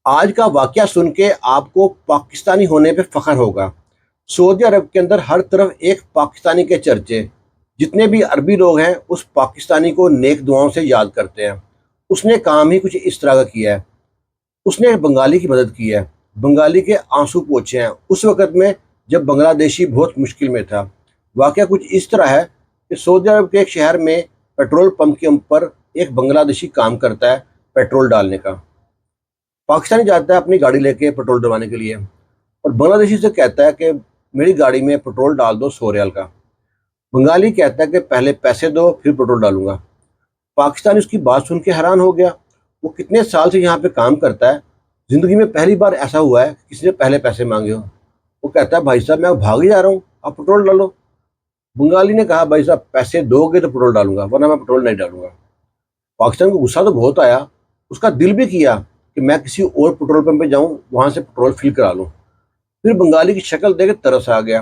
آج کا واقعہ سن کے آپ کو پاکستانی ہونے پہ فخر ہوگا۔ سعودی عرب کے اندر ہر طرف ایک پاکستانی کے چرچے۔ جتنے بھی عربی لوگ ہیں اس پاکستانی کو نیک دعاؤں سے یاد کرتے ہیں۔ اس نے کام ہی کچھ اس طرح کا کیا ہے۔ اس نے بنگالی کی مدد کی ہے، بنگالی کے آنسو پوچھے ہیں اس وقت میں جب بنگلہ دیشی بہت مشکل میں تھا۔ واقعہ کچھ اس طرح ہے کہ سعودی عرب کے ایک شہر میں پیٹرول پمپ کے اوپر ایک بنگلہ دیشی کام کرتا ہے پیٹرول ڈالنے کا۔ پاکستانی جاتا ہے اپنی گاڑی لے کے پیٹرول ڈلوانے کے لیے، اور بنگلہ دیشی سے کہتا ہے کہ میری گاڑی میں پیٹرول ڈال دو 100 ریال کا۔ بنگالی کہتا ہے کہ پہلے پیسے دو پھر پیٹرول ڈالوں گا۔ پاکستانی اس کی بات سن کے حیران ہو گیا۔ وہ کتنے سال سے یہاں پہ کام کرتا ہے، زندگی میں پہلی بار ایسا ہوا ہے کہ کسی نے پہلے پیسے مانگے ہو۔ وہ کہتا ہے بھائی صاحب میں بھاگ ہی جا رہا ہوں، آپ پیٹرول ڈالو۔ بنگالی نے کہا بھائی صاحب پیسے دو گے تو پیٹرول ڈالوں گا ورنہ میں پیٹرول نہیں ڈالوں گا۔ پاکستان کو غصہ تو بہت آیا، اس کا دل بھی کیا کہ میں کسی اور پیٹرول پمپ پہ جاؤں وہاں سے پیٹرول فل کرا لوں۔ پھر بنگالی کی شکل دیکھ کے ترس آ گیا۔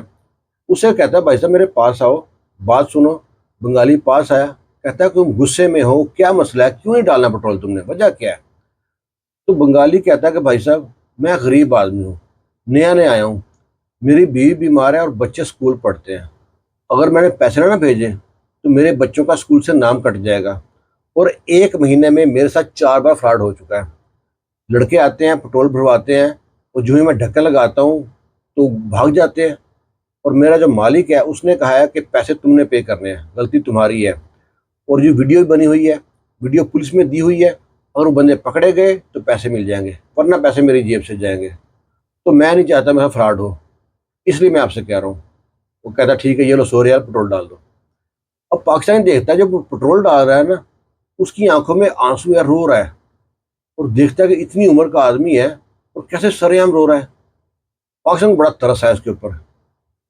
اسے کہتا ہے بھائی صاحب میرے پاس آؤ، بات سنو۔ بنگالی پاس آیا، کہتا ہے تم غصے میں ہو، کیا مسئلہ ہے، کیوں نہیں ڈالنا پیٹرول، تم نے وجہ کیا ہے؟ تو بنگالی کہتا ہے کہ بھائی صاحب میں غریب آدمی ہوں، نیا نیا آیا ہوں، میری بیوی بیمار ہے اور بچے اسکول پڑھتے ہیں، اگر میں نے پیسے نہ بھیجے تو میرے بچوں کا اسکول سے نام کٹ جائے گا، اور 1 مہینے میں میرے ساتھ 4 بار فراڈ ہو چکا ہے۔ لڑکے آتے ہیں پیٹرول بھرواتے ہیں اور جو ہی میں ڈھکن لگاتا ہوں تو بھاگ جاتے ہیں، اور میرا جو مالک ہے اس نے کہا ہے کہ پیسے تم نے پے کرنے ہیں، غلطی تمہاری ہے، اور جو ویڈیو بھی بنی ہوئی ہے، ویڈیو پولیس میں دی ہوئی ہے، اور وہ بندے پکڑے گئے تو پیسے مل جائیں گے ورنہ پیسے میری جیب سے جائیں گے، تو میں نہیں چاہتا میرا فراڈ ہو، اس لیے میں آپ سے کہہ رہا ہوں۔ وہ کہتا ٹھیک ہے یہ لو 100 ریال پیٹرول ڈال دو۔ اب پاکستانی دیکھتا ہے جب وہ پیٹرول ڈال رہا ہے نا، اس کی آنکھوں میں آنسو ہے، رو رہا ہے، اور دیکھتا ہے کہ اتنی عمر کا آدمی ہے اور کیسے سرے عام رو رہا ہے۔ پاکستان کو بڑا ترس ہے اس کے اوپر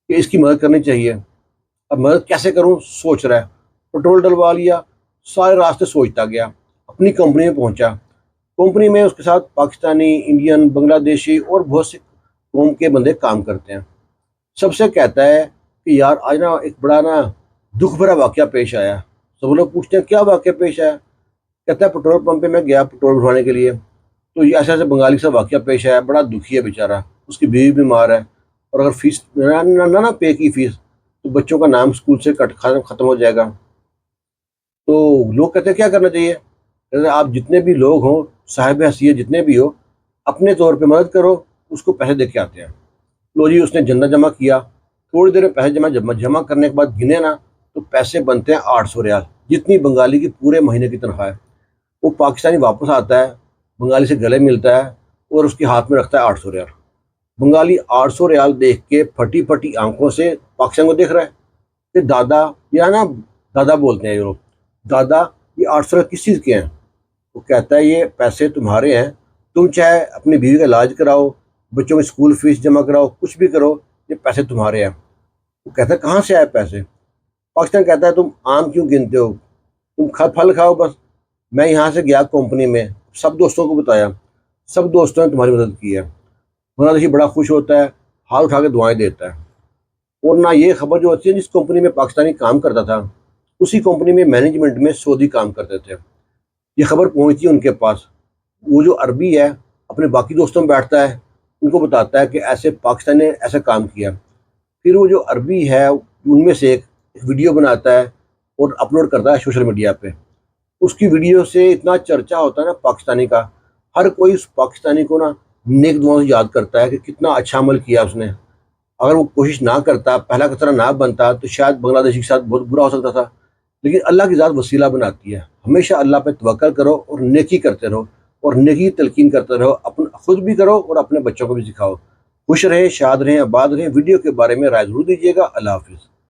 کہ اس کی مدد کرنی چاہیے۔ اب مدد کیسے کروں سوچ رہا ہے۔ پیٹرول ڈلوا لیا، سارے راستے سوچتا گیا، اپنی کمپنی میں پہنچا۔ کمپنی میں اس کے ساتھ پاکستانی، انڈین، بنگلہ دیشی اور بہت سے قوم کے بندے کام کرتے ہیں۔ سب سے کہتا ہے کہ یار آج نا ایک بڑا نا دکھ بھرا واقعہ پیش آیا۔ سب لوگ پوچھتے ہیں کیا واقعہ پیش آیا؟ کہتا ہے پیٹرول پمپ پہ میں گیا پیٹرول بھروانے کے لیے، تو یہ ایسے ایسے بنگالی سے واقعہ پیش آیا، بڑا دکھی ہے بیچارہ، اس کی بیوی بیمار ہے، اور اگر فیس نہ پے کی فیس تو بچوں کا نام اسکول سے ختم ہو جائے گا۔ تو لوگ کہتے ہیں کیا کرنا چاہیے؟ کہتے ہیں آپ جتنے بھی لوگ ہوں، صاحب حیثیت جتنے بھی ہو، اپنے طور پہ مدد کرو، اس کو پیسے دے کے آتے ہیں۔ لو جی اس نے جنہ جمع کیا، تھوڑی دیر میں پیسے جمع کرنے کے بعد گنے نا تو پیسے بنتے ہیں 800 ریال، جتنی بنگالی کی پورے مہینے کی تنخواہ ہے۔ وہ پاکستانی واپس آتا ہے، بنگالی سے گلے ملتا ہے اور اس کے ہاتھ میں رکھتا ہے 800 ریال۔ بنگالی 800 ریال دیکھ کے پھٹی پھٹی آنکھوں سے پاکستان کو دیکھ رہا ہے کہ دادا، یا نا دادا بولتے ہیں یہ لوگ، دادا یہ 800 ریال کس چیز کے ہیں؟ وہ کہتا ہے یہ پیسے تمہارے ہیں، تم چاہے اپنی بیوی کا علاج کراؤ، بچوں کی اسکول فیس جمع کراؤ، کچھ بھی کرو، یہ پیسے تمہارے ہیں۔ وہ کہتا ہے کہاں سے آئے پیسے؟ پاکستان کہتا ہے تم آم کیوں گنتے ہو، تم پھل کھاؤ بس۔ میں یہاں سے گیا کمپنی میں، سب دوستوں کو بتایا، سب دوستوں نے تمہاری مدد کی ہے۔ بنگلہ دیشی بڑا خوش ہوتا ہے، ہاتھ اٹھا کے دعائیں دیتا ہے۔ اور نہ یہ خبر جو ہوتی ہے، جس کمپنی میں پاکستانی کام کرتا تھا اسی کمپنی میں مینجمنٹ میں سعودی کام کرتے تھے، یہ خبر پہنچتی ہے ان کے پاس۔ وہ جو عربی ہے اپنے باقی دوستوں میں بیٹھتا ہے، ان کو بتاتا ہے کہ ایسے پاکستان نے ایسا کام کیا۔ پھر وہ جو عربی ہے ان میں سے ایک ویڈیو بناتا ہے اور اپلوڈ کرتا ہے سوشل میڈیا پہ۔ اس کی ویڈیو سے اتنا چرچا ہوتا ہے نا پاکستانی کا، ہر کوئی اس پاکستانی کو نا نیک دعاؤں سے یاد کرتا ہے کہ کتنا اچھا عمل کیا اس نے۔ اگر وہ کوشش نہ کرتا، پہلا کترا نہ بنتا، تو شاید بنگلہ دیش کے ساتھ بہت برا ہو سکتا تھا۔ لیکن اللہ کی ذات وسیلہ بناتی ہے، ہمیشہ اللہ پہ توکل کرو اور نیکی کرتے رہو، اور نیکی تلقین کرتے رہو، خود بھی کرو اور اپنے بچوں کو بھی سکھاؤ۔ خوش رہیں، شاد رہیں، آباد رہیں۔ ویڈیو کے بارے میں رائے ضرور دیجیے گا۔ اللہ حافظ۔